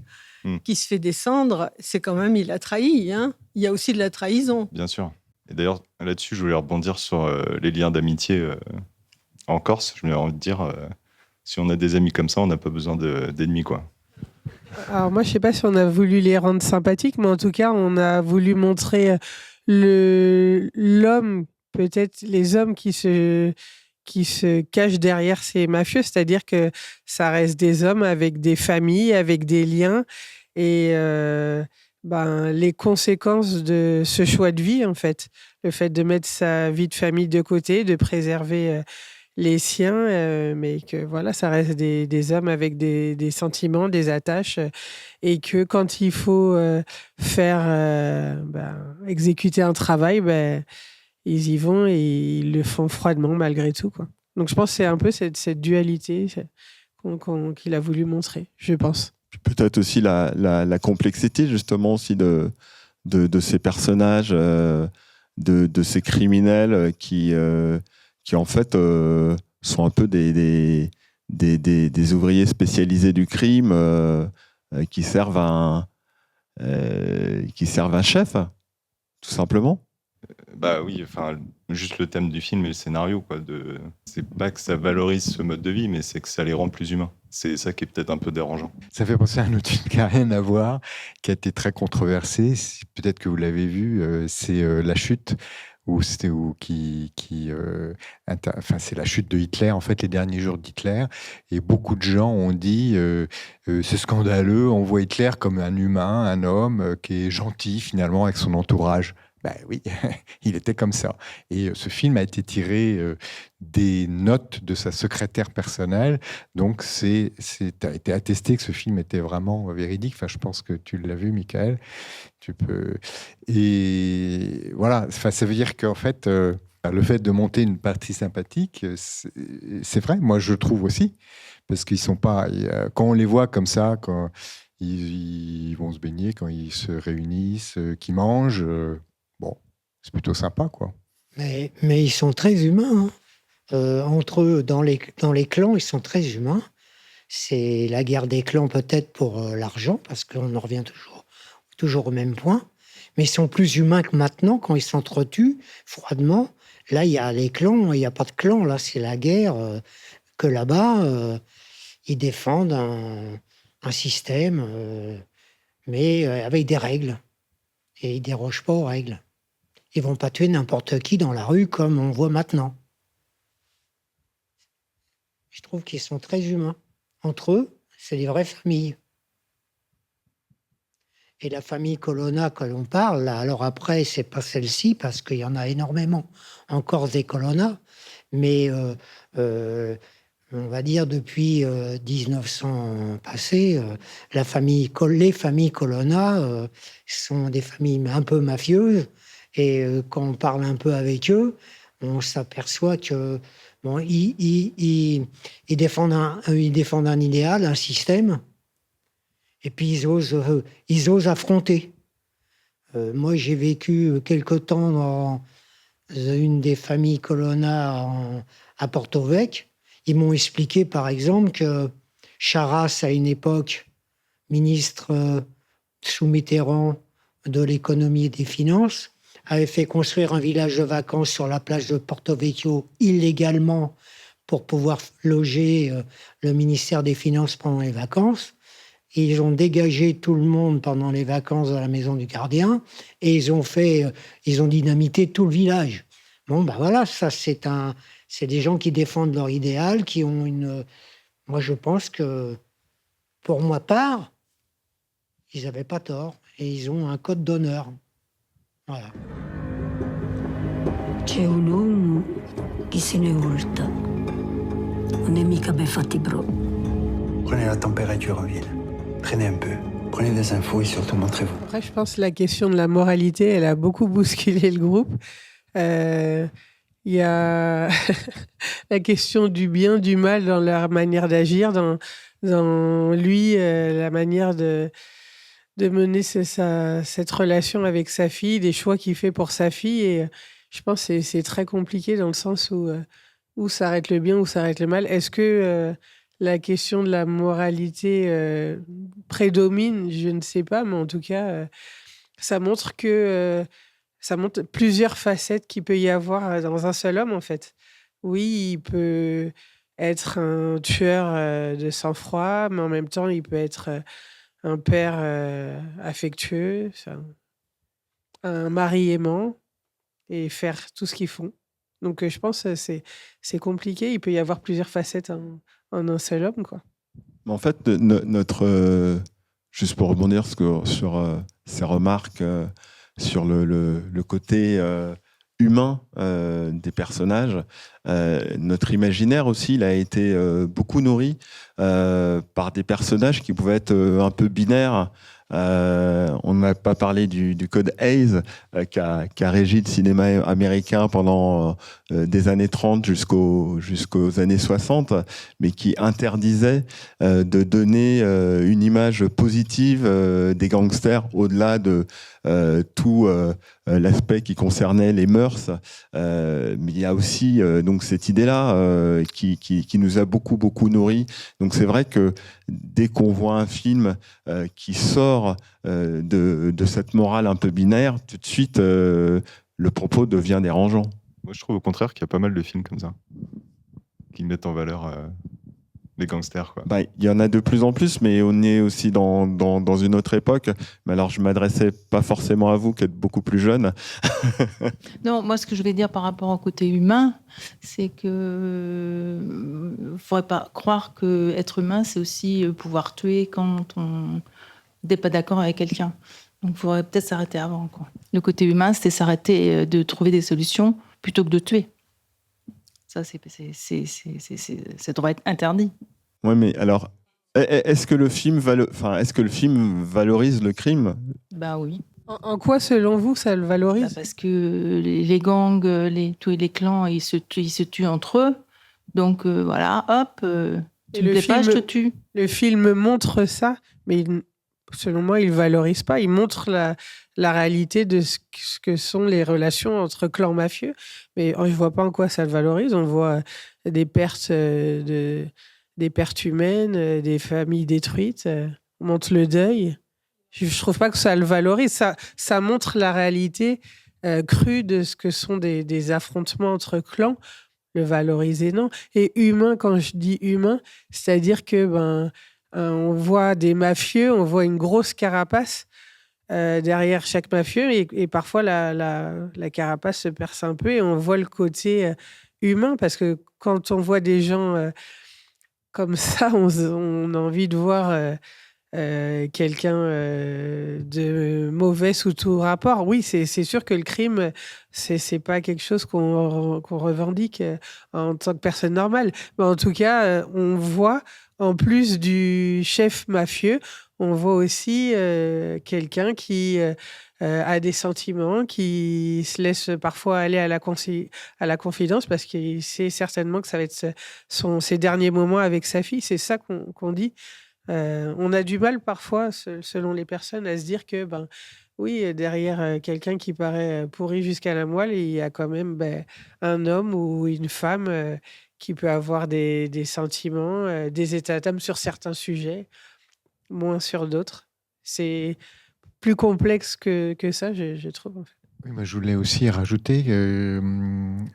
qui se fait descendre, c'est quand même, il a trahi. Hein. Il y a aussi de la trahison. Bien sûr. Et d'ailleurs, là-dessus, je voulais rebondir sur les liens d'amitié en Corse. Je voulais envie de dire, si on a des amis comme ça, on n'a pas besoin d'ennemis, quoi. Alors moi, je sais pas si on a voulu les rendre sympathiques, mais en tout cas, on a voulu montrer l'homme, peut-être les hommes qui se cachent derrière ces mafieux, c'est-à-dire que ça reste des hommes avec des familles, avec des liens, et les conséquences de ce choix de vie, en fait, le fait de mettre sa vie de famille de côté, de préserver les siens, mais que voilà, ça reste des hommes avec des sentiments, des attaches, et que quand il faut exécuter un travail, ils y vont et ils le font froidement malgré tout, quoi. Donc je pense que c'est un peu cette dualité qu'il a voulu montrer, je pense. Peut-être aussi la complexité justement aussi de ces personnages, de ces criminels qui en fait sont un peu des ouvriers spécialisés du crime qui servent un chef, tout simplement. Bah oui, enfin, juste le thème du film et le scénario, quoi. C'est pas que ça valorise ce mode de vie, mais c'est que ça les rend plus humains. C'est ça qui est peut-être un peu dérangeant. Ça fait penser à un autre film qui n'a rien à voir, qui a été très controversé. Peut-être que vous l'avez vu, c'est La Chute. C'est la chute de Hitler, en fait, les derniers jours d'Hitler. Et beaucoup de gens ont dit c'est scandaleux, on voit Hitler comme un humain, un homme qui est gentil finalement avec son entourage. Ben oui, il était comme ça. Et ce film a été tiré des notes de sa secrétaire personnelle. Donc, a été attesté que ce film était vraiment véridique. Enfin, je pense que tu l'as vu, Michael. Tu peux. Et voilà, enfin, ça veut dire qu'en fait, le fait de monter une partie sympathique, c'est vrai, moi je trouve aussi. Parce qu'ils sont pas. Quand on les voit comme ça, quand ils vont se baigner, quand ils se réunissent, qu'ils mangent. Bon, c'est plutôt sympa, quoi. Mais ils sont très humains. Hein. Entre eux, dans les clans, ils sont très humains. C'est la guerre des clans peut-être pour l'argent, parce qu'on en revient toujours au même point. Mais ils sont plus humains que maintenant, quand ils s'entretuent froidement. Là, il y a les clans, il n'y a pas de clans. Là, c'est la guerre. Que là-bas, ils défendent un système, mais avec des règles. Et ils ne dérogent pas aux règles. Ils vont pas tuer n'importe qui dans la rue comme on voit maintenant. Je trouve qu'ils sont très humains. Entre eux, c'est des vraies familles. Et la famille Colonna que l'on parle, là, alors après, c'est pas celle-ci, parce qu'il y en a énormément en Corse des Colonna, mais on va dire depuis 1900 passé, les familles Colonna sont des familles un peu mafieuses. Et quand on parle un peu avec eux, on s'aperçoit que ils défendent un idéal, un système, et puis ils osent affronter. Moi, j'ai vécu quelque temps dans une des familles Colonna à Porto Vecchio. Ils m'ont expliqué, par exemple, que Charras, à une époque, ministre sous Mitterrand de l'économie et des finances, avait fait construire un village de vacances sur la plage de Porto Vecchio illégalement pour pouvoir loger le ministère des Finances pendant les vacances. Et ils ont dégagé tout le monde pendant les vacances dans la maison du gardien et ils ont dynamité tout le village. Bon, ben voilà, ça c'est des gens qui défendent leur idéal, qui ont moi je pense que, pour ma part, ils n'avaient pas tort et ils ont un code d'honneur. Voilà. C'è un uomo che se ne volta. Non è mica ben fatti bro. Prenez la température en ville. Traînez un peu. Prenez des infos et surtout montrez-vous. Après, je pense que la question de la moralité, elle a beaucoup bousculé le groupe. Il y a la question du bien, du mal dans leur manière d'agir, dans lui, la manière de mener cette relation avec sa fille, des choix qu'il fait pour sa fille. Et je pense que c'est très compliqué dans le sens où s'arrête le bien, où s'arrête le mal. Est-ce que la question de la moralité prédomine? Je ne sais pas, mais en tout cas, ça montre plusieurs facettes qu'il peut y avoir dans un seul homme, en fait. Oui, il peut être un tueur de sang-froid, mais en même temps, il peut être un père affectueux, un mari aimant, et faire tout ce qu'ils font. Donc, je pense que c'est compliqué. Il peut y avoir plusieurs facettes en un seul homme, quoi. En fait, juste pour rebondir sur ces remarques sur le côté humain des personnages, notre imaginaire aussi, il a été beaucoup nourri par des personnages qui pouvaient être un peu binaires. On n'a pas parlé du code Hays qui a régi le cinéma américain pendant des années 30 jusqu'aux années 60, mais qui interdisait de donner une image positive des gangsters au-delà de tout l'aspect qui concernait les mœurs. Mais il y a aussi donc cette idée-là qui nous a beaucoup nourri. Donc c'est vrai que dès qu'on voit un film qui sort de cette morale un peu binaire, tout de suite le propos devient dérangeant. Moi je trouve au contraire qu'il y a pas mal de films comme ça qui mettent en valeur les gangsters, quoi. Il y en a de plus en plus, mais on est aussi dans une autre époque. Mais alors, je ne m'adressais pas forcément à vous, qui êtes beaucoup plus jeune. Non, moi, ce que je voulais dire par rapport au côté humain, c'est que ne faudrait pas croire que être humain, c'est aussi pouvoir tuer quand on n'est pas d'accord avec quelqu'un. Donc, il faudrait peut-être s'arrêter avant, quoi. Le côté humain, c'était s'arrêter de trouver des solutions plutôt que de tuer. Ça, ça devrait être interdit. Oui, mais alors, est-ce que le film valorise le crime? Ben oui. En quoi, selon vous, ça le valorise? Parce que les gangs, tous les clans, ils se tuent entre eux. Donc voilà, hop, tu me plais pas, je te tue. Le film montre ça, mais selon moi, il ne valorise pas. Il montre la réalité de ce que sont les relations entre clans mafieux. Mais je ne vois pas en quoi ça le valorise. On voit des pertes, des pertes humaines, des familles détruites. On montre le deuil. Je ne trouve pas que ça le valorise. Ça montre la réalité crue de ce que sont des affrontements entre clans. Le valoriser, non. Et humain, quand je dis humain, c'est-à-dire que on voit des mafieux, on voit une grosse carapace derrière chaque mafieux et parfois la carapace se perce un peu et on voit le côté humain parce que quand on voit des gens comme ça, on a envie de voir quelqu'un de mauvais sous tout rapport. Oui, c'est sûr que le crime, c'est pas quelque chose qu'on revendique en tant que personne normale. Mais en tout cas, on voit, en plus du chef mafieux, on voit aussi quelqu'un qui a des sentiments, qui se laisse parfois aller à la confidence parce qu'il sait certainement que ça va être ses derniers moments avec sa fille. C'est ça qu'on dit. On a du mal parfois, selon les personnes, à se dire que, oui, derrière quelqu'un qui paraît pourri jusqu'à la moelle, il y a quand même un homme ou une femme qui peut avoir des sentiments, des états d'âme sur certains sujets, moins sur d'autres. C'est plus complexe que ça, je trouve. En fait. Oui, mais je voulais aussi rajouter, à un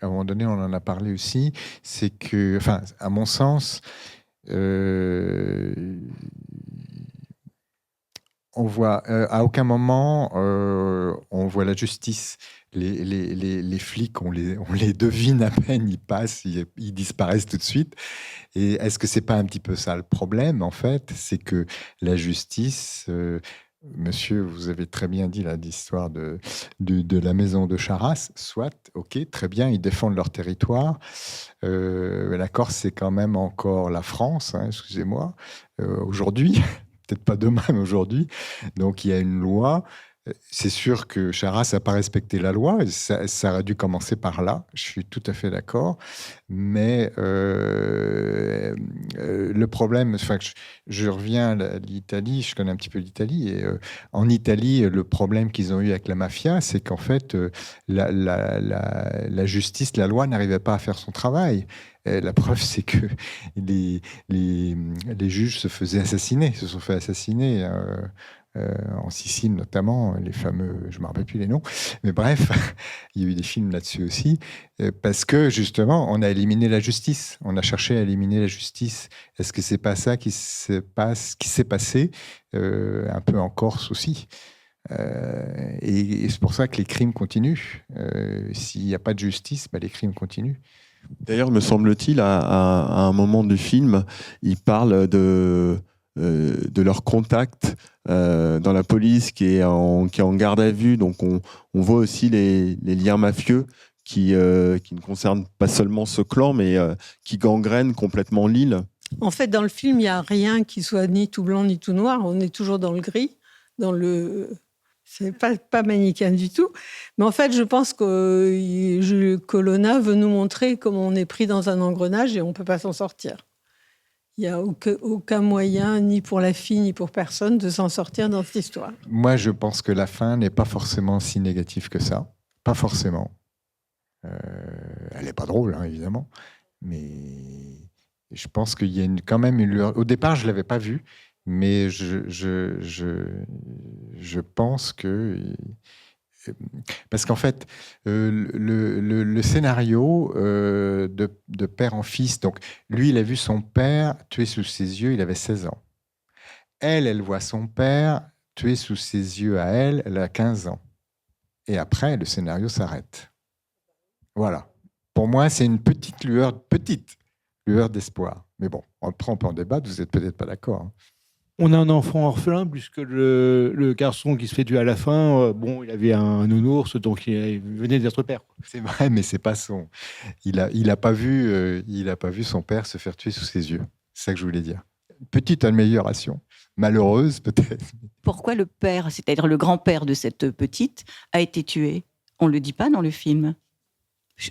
moment donné, on en a parlé aussi, c'est que, enfin, à mon sens, on voit à aucun moment on voit la justice. Les flics, on les devine à peine, ils passent, ils disparaissent tout de suite. Et est-ce que c'est pas un petit peu ça le problème, en fait? C'est que la justice... Monsieur, vous avez très bien dit l'histoire de la maison de Charras. Soit, ok, très bien, ils défendent leur territoire. La Corse, c'est quand même encore la France, hein, excusez-moi. Aujourd'hui, peut-être pas demain, mais aujourd'hui. Donc, il y a une loi. C'est sûr que Charras n'a pas respecté la loi. Ça aurait dû commencer par là. Je suis tout à fait d'accord. Mais le problème, enfin, je reviens à l'Italie. Je connais un petit peu l'Italie. Et en Italie, le problème qu'ils ont eu avec la mafia, c'est qu'en fait, la justice, la loi n'arrivait pas à faire son travail. Et la preuve, c'est que les juges se sont fait assassiner. En Sicile notamment, les fameux, je ne me rappelle plus les noms, mais bref, il y a eu des films là-dessus aussi, parce que justement, on a éliminé la justice, on a cherché à éliminer la justice. Est-ce que c'est pas ça qui s'est passé un peu en Corse aussi? Et c'est pour ça que les crimes continuent. S'il n'y a pas de justice, les crimes continuent. D'ailleurs, me semble-t-il, à un moment du film, il parle de leur contact dans la police qui est en garde à vue. Donc on voit aussi les liens mafieux qui ne concernent pas seulement ce clan, mais qui gangrènent complètement l'île. En fait, dans le film, il n'y a rien qui soit ni tout blanc ni tout noir. On est toujours dans le gris, c'est pas manichéen du tout. Mais en fait, je pense que Colonna veut nous montrer comment on est pris dans un engrenage et on ne peut pas s'en sortir. Il n'y a aucun moyen, ni pour la fille, ni pour personne, de s'en sortir dans cette histoire. Moi, je pense que la fin n'est pas forcément si négative que ça. Pas forcément. Elle n'est pas drôle, hein, évidemment. Mais je pense qu'il y a quand même une lueur. Au départ, je ne l'avais pas vue, mais je pense que... Parce qu'en fait, le scénario de père en fils, donc lui, il a vu son père tué sous ses yeux, il avait 16 ans. Elle voit son père tué sous ses yeux à elle a 15 ans. Et après, le scénario s'arrête. Voilà. Pour moi, c'est une petite lueur d'espoir. Mais bon, on peut en débattre, vous n'êtes peut-être pas d'accord. Hein. On a un enfant orphelin, puisque le garçon qui se fait tuer à la fin, il avait un nounours, donc il venait d'être père. C'est vrai, mais c'est pas son. Il a pas vu son père se faire tuer sous ses yeux. C'est ça que je voulais dire. Petite amélioration, malheureuse peut-être. Pourquoi le père, c'est-à-dire le grand-père de cette petite, a été tué? On le dit pas dans le film.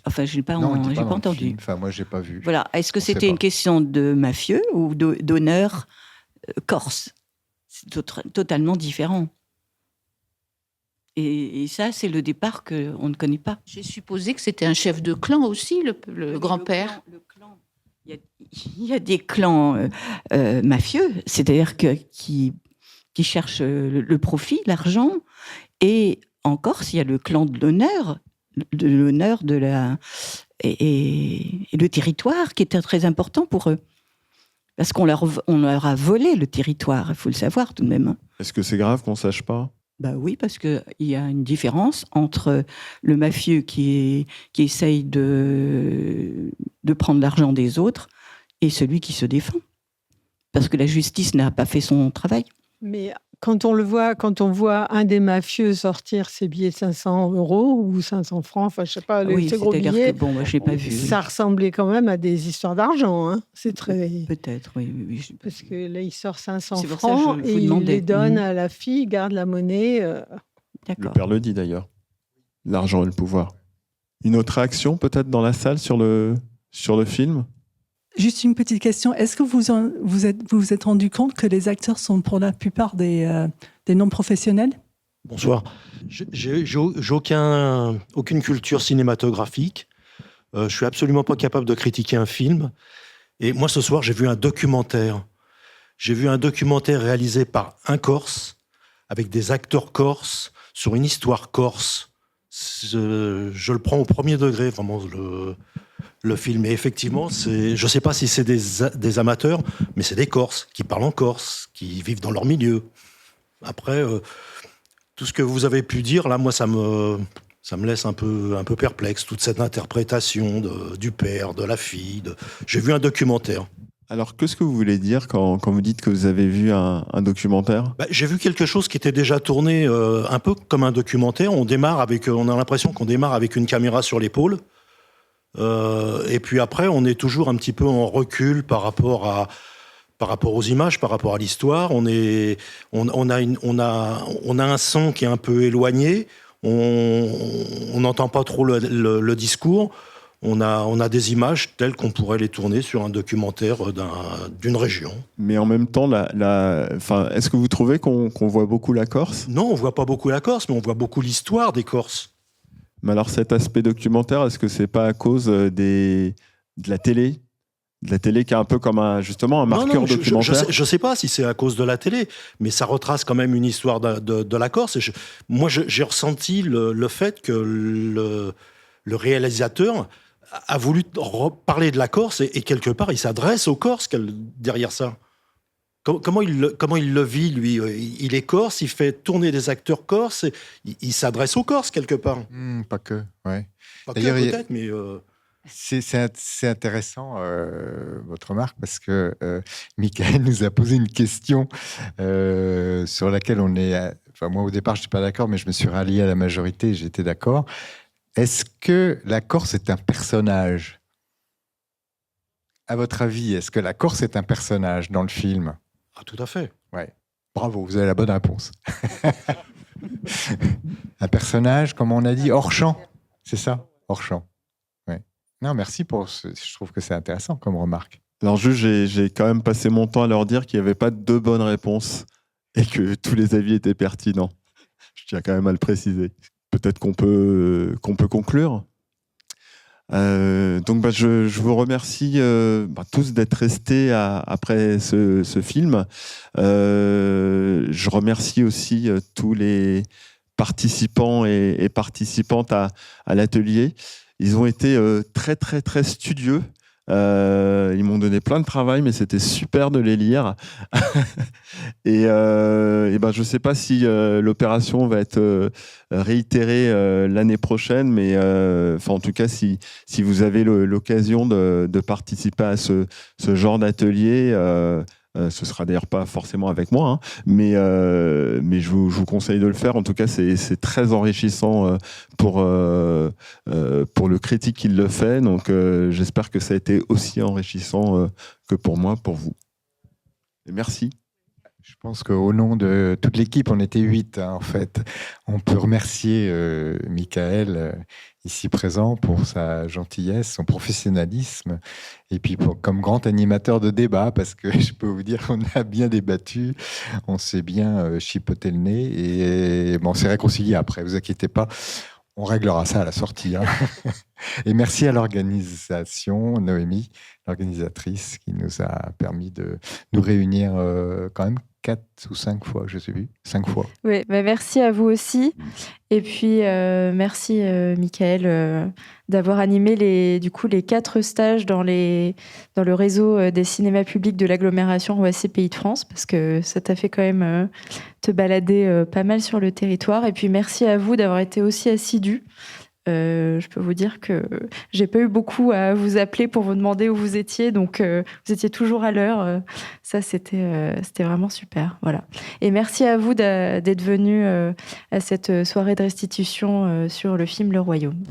Enfin, je n'ai pas entendu. Enfin, moi, j'ai pas vu. Voilà. Est-ce que c'était une question de mafieux ou d'honneur corse? C'est totalement différent. Et ça, c'est le départ qu'on ne connaît pas. J'ai supposé que c'était un chef de clan aussi, le grand-père. Le clan. Il y a des clans mafieux, c'est-à-dire qui cherchent le profit, l'argent. Et en Corse, il y a le clan de l'honneur, et le territoire qui était très important pour eux. Parce qu'on leur a volé le territoire, il faut le savoir tout de même. Est-ce que c'est grave qu'on ne sache pas? Oui, parce qu'il y a une différence entre le mafieux qui essaye de prendre l'argent des autres et celui qui se défend. Parce que la justice n'a pas fait son travail. Mais quand on voit un des mafieux sortir ses billets de 500 € ou 500 francs, enfin, je sais pas, ces gros billets, moi, je l'ai pas vu. ça ressemblait quand même à des histoires d'argent. Hein. C'est très... Peut-être, oui. Parce que là, il sort 500 C'est pour ça francs que je et vous il demandais. les donne à la fille, il garde la monnaie. Le père le dit d'ailleurs. L'argent et le pouvoir. Une autre réaction peut-être dans la salle sur le film ? Juste une petite question. Est-ce que vous êtes rendu compte que les acteurs sont pour la plupart des non-professionnels ? Bonsoir. J'ai aucune culture cinématographique. Je suis absolument pas capable de critiquer un film. Et moi, ce soir, j'ai vu un documentaire. J'ai vu un documentaire réalisé par un Corse, avec des acteurs corses, sur une histoire corse. Je le prends au premier degré, vraiment, le film. Et effectivement, je ne sais pas si c'est des amateurs, mais c'est des Corses qui parlent en corse, qui vivent dans leur milieu. Après, tout ce que vous avez pu dire, là, moi, ça me laisse un peu perplexe, toute cette interprétation du père, de la fille. J'ai vu un documentaire. Alors, qu'est-ce que vous voulez dire quand vous dites que vous avez vu un documentaire ? J'ai vu quelque chose qui était déjà tourné un peu comme un documentaire. On a l'impression qu'on démarre avec une caméra sur l'épaule. Et puis après, on est toujours un petit peu en recul par rapport aux images, par rapport à l'histoire. On a un son qui est un peu éloigné. On n'entend pas trop le discours. On a des images telles qu'on pourrait les tourner sur un documentaire d'une région. Mais en même temps, est-ce que vous trouvez qu'on voit beaucoup la Corse ? Non, on voit pas beaucoup la Corse, mais on voit beaucoup l'histoire des Corses. Mais alors cet aspect documentaire, est-ce que c'est pas à cause de la télé ? De la télé qui est un peu comme un marqueur documentaire. Je sais pas si c'est à cause de la télé, mais ça retrace quand même une histoire de la Corse. Et j'ai ressenti le fait que le réalisateur a voulu parler de la Corse et quelque part il s'adresse aux Corses derrière ça. Comment il le vit, lui ? Il est corse, il fait tourner des acteurs corses, il s'adresse aux Corses quelque part. Pas que, ouais. Pas que peut-être, mais... C'est intéressant, votre remarque, parce que Michael nous a posé une question sur laquelle on est... Enfin, moi, au départ, je n'étais pas d'accord, mais je me suis rallié à la majorité et j'étais d'accord. Est-ce que la Corse est un personnage ? À votre avis, est-ce que la Corse est un personnage dans le film ? Ah, tout à fait. Ouais. Bravo, vous avez la bonne réponse. Un personnage, comme on a dit, hors champ. C'est ça ? Hors champ. Ouais. Non, merci pour je trouve que c'est intéressant comme remarque. Alors juste, j'ai quand même passé mon temps à leur dire qu'il n'y avait pas deux bonnes réponses et que tous les avis étaient pertinents. Je tiens quand même à le préciser. Peut-être qu'on peut conclure. Donc je vous remercie tous d'être restés après ce film. Je remercie aussi tous les participants et participantes à l'atelier. Ils ont été très très très studieux. Ils m'ont donné plein de travail, mais c'était super de les lire. et je ne sais pas si l'opération va être réitérée l'année prochaine, mais en tout cas, si vous avez l'occasion de participer à ce genre d'atelier, ce sera d'ailleurs pas forcément avec moi, hein, mais je vous conseille de le faire. En tout cas, c'est très enrichissant pour le critique qui le fait. Donc, j'espère que ça a été aussi enrichissant que pour moi, pour vous. Et merci. Je pense qu'au nom de toute l'équipe, on était 8, en fait. On peut remercier Michael, ici présent, pour sa gentillesse, son professionnalisme, et puis comme grand animateur de débat, parce que je peux vous dire qu'on a bien débattu, on s'est bien chipoté le nez, et on s'est réconcilié après, vous inquiétez pas. On réglera ça à la sortie. Hein. Et merci à l'organisation, Noémie, l'organisatrice, qui nous a permis de nous réunir quand même 4 ou 5 fois, je ne sais plus, 5 fois. Oui, merci à vous aussi. Et puis, merci, Michael, d'avoir animé les 4 stages dans le réseau des cinémas publics de l'agglomération Roissy Pays de France, parce que ça t'a fait quand même te balader pas mal sur le territoire. Et puis, merci à vous d'avoir été aussi assidus Je peux vous dire que j'ai pas eu beaucoup à vous appeler pour vous demander où vous étiez, donc vous étiez toujours à l'heure. Ça, c'était vraiment super. Voilà. Et merci à vous d'être venus à cette soirée de restitution sur le film Le Royaume.